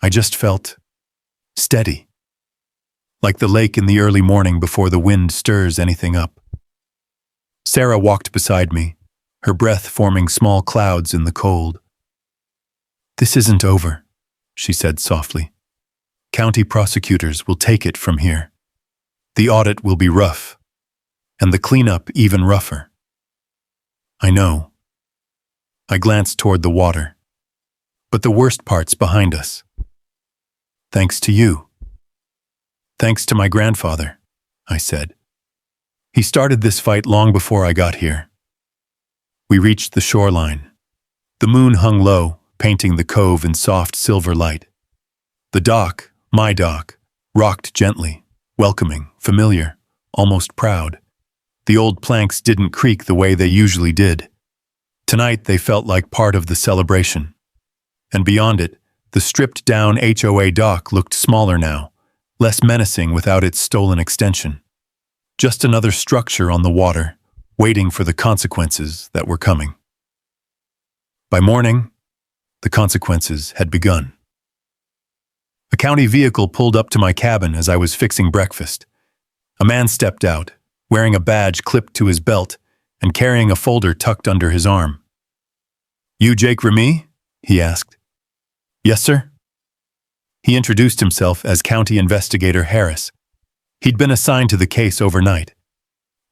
I just felt steady, like the lake in the early morning before the wind stirs anything up. Sarah walked beside me, her breath forming small clouds in the cold. "This isn't over," she said softly. "County prosecutors will take it from here. The audit will be rough, and the cleanup even rougher." "I know." I glanced toward the water. "But the worst part's behind us. Thanks to you." "Thanks to my grandfather," I said. "He started this fight long before I got here." We reached the shoreline. The moon hung low, painting the cove in soft silver light. The dock, my dock, rocked gently, welcoming, familiar, almost proud. The old planks didn't creak the way they usually did. Tonight they felt like part of the celebration. And beyond it, the stripped-down HOA dock looked smaller now, less menacing without its stolen extension. Just another structure on the water, waiting for the consequences that were coming. By morning, the consequences had begun. A county vehicle pulled up to my cabin as I was fixing breakfast. A man stepped out, wearing a badge clipped to his belt and carrying a folder tucked under his arm. "You Jake Remy?" he asked. "Yes, sir." He introduced himself as County Investigator Harris. He'd been assigned to the case overnight.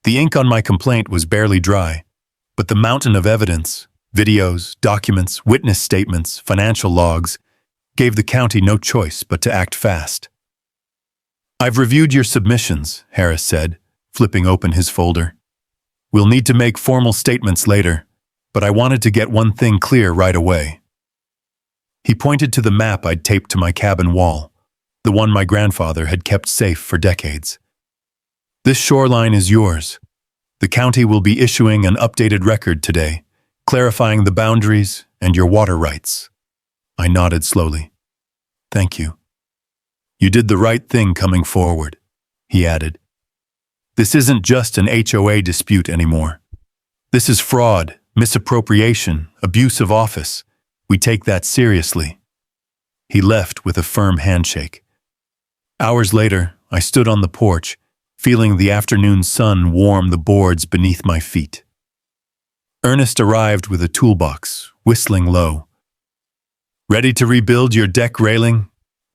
The ink on my complaint was barely dry, but the mountain of evidence, videos, documents, witness statements, financial logs, gave the county no choice but to act fast. I've reviewed your submissions, Harris said, flipping open his folder. We'll need to make formal statements later, but I wanted to get one thing clear right away. He pointed to the map I'd taped to my cabin wall, the one my grandfather had kept safe for decades. This shoreline is yours. The county will be issuing an updated record today, clarifying the boundaries and your water rights. I nodded slowly. Thank you. You did the right thing coming forward, he added. This isn't just an HOA dispute anymore. This is fraud, misappropriation, abuse of office. We take that seriously. He left with a firm handshake. Hours later, I stood on the porch, feeling the afternoon sun warm the boards beneath my feet. Ernest arrived with a toolbox, whistling low. Ready to rebuild your deck railing?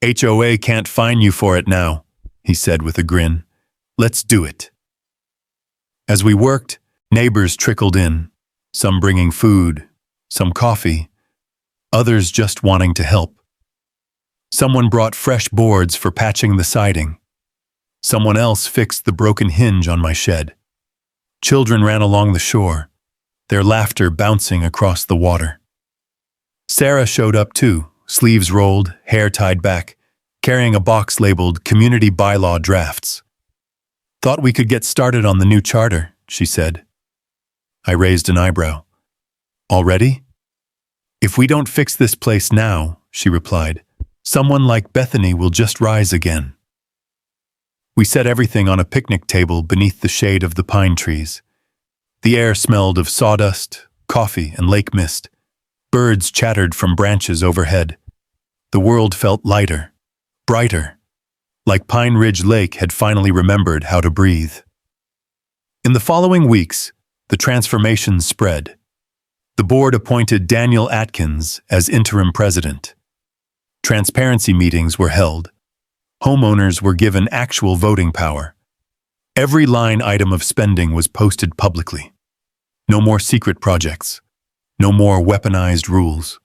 HOA can't fine you for it now, he said with a grin. Let's do it. As we worked, neighbors trickled in, some bringing food, some coffee, others just wanting to help. Someone brought fresh boards for patching the siding. Someone else fixed the broken hinge on my shed. Children ran along the shore, their laughter bouncing across the water. Sarah showed up too, sleeves rolled, hair tied back, carrying a box labeled Community Bylaw Drafts. Thought we could get started on the new charter, she said. I raised an eyebrow. Already? If we don't fix this place now, she replied, someone like Bethany will just rise again. We set everything on a picnic table beneath the shade of the pine trees. The air smelled of sawdust, coffee, and lake mist. Birds chattered from branches overhead. The world felt lighter, brighter, like Pine Ridge Lake had finally remembered how to breathe. In the following weeks, the transformation spread. The board appointed Daniel Atkins as interim president. Transparency meetings were held. Homeowners were given actual voting power. Every line item of spending was posted publicly. No more secret projects. No more weaponized rules.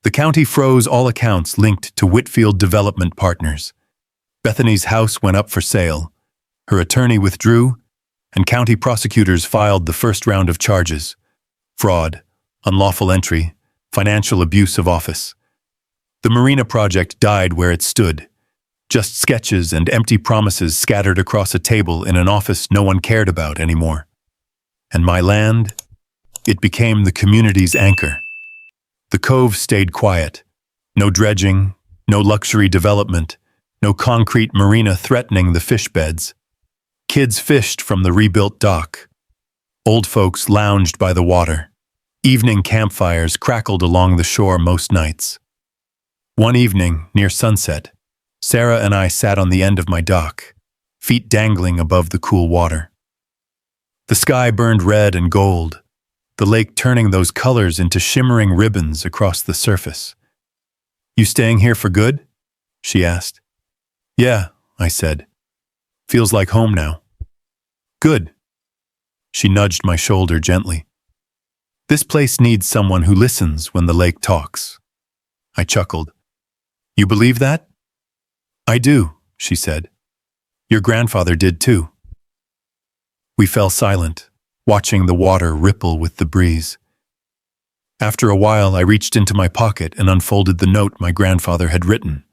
The county froze all accounts linked to Whitfield Development Partners. Bethany's house went up for sale. Her attorney withdrew, and county prosecutors filed the first round of charges: fraud, unlawful entry, financial abuse of office. The marina project died where it stood. Just sketches and empty promises scattered across a table in an office no one cared about anymore. And my land? It became the community's anchor. The cove stayed quiet. No dredging, no luxury development, no concrete marina threatening the fish beds. Kids fished from the rebuilt dock. Old folks lounged by the water. Evening campfires crackled along the shore most nights. One evening, near sunset, Sarah and I sat on the end of my dock, feet dangling above the cool water. The sky burned red and gold, the lake turning those colors into shimmering ribbons across the surface. You staying here for good? She asked. Yeah, I said. Feels like home now. Good. She nudged my shoulder gently. This place needs someone who listens when the lake talks. I chuckled. You believe that? I do, she said. Your grandfather did too. We fell silent, watching the water ripple with the breeze. After a while, I reached into my pocket and unfolded the note my grandfather had written,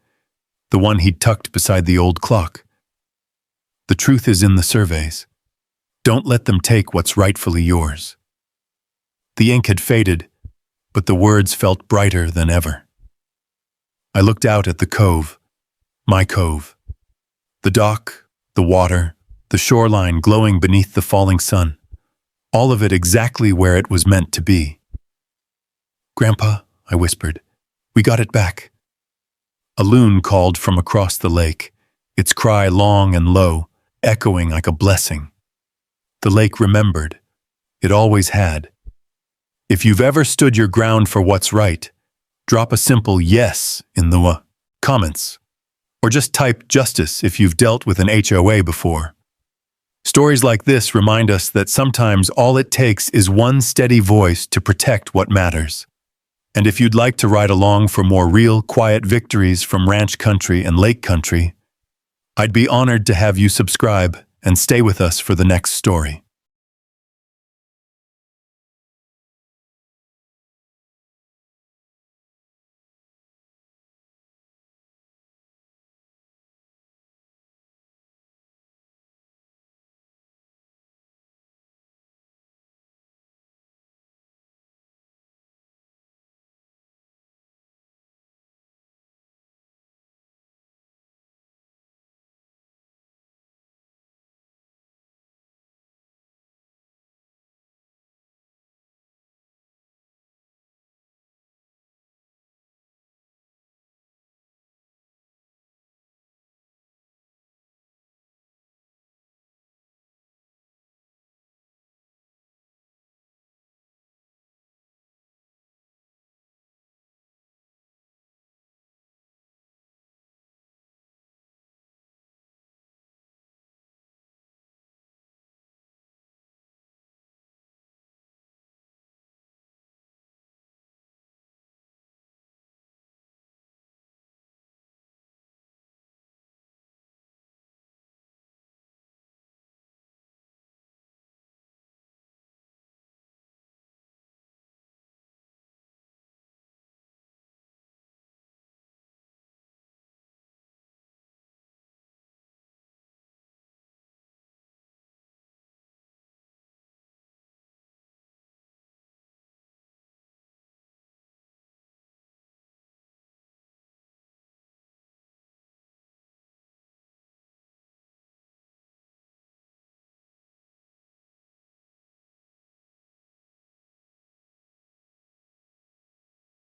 the one he'd tucked beside the old clock. The truth is in the surveys. Don't let them take what's rightfully yours. The ink had faded, but the words felt brighter than ever. I looked out at the cove, my cove. The dock, the water, the shoreline glowing beneath the falling sun. All of it exactly where it was meant to be. Grandpa, I whispered, we got it back. A loon called from across the lake, its cry long and low, echoing like a blessing. The lake remembered. It always had. If you've ever stood your ground for what's right, drop a simple yes in the comments. Or just type justice if you've dealt with an HOA before. Stories like this remind us that sometimes all it takes is one steady voice to protect what matters. And if you'd like to ride along for more real, quiet victories from ranch country and lake country, I'd be honored to have you subscribe and stay with us for the next story.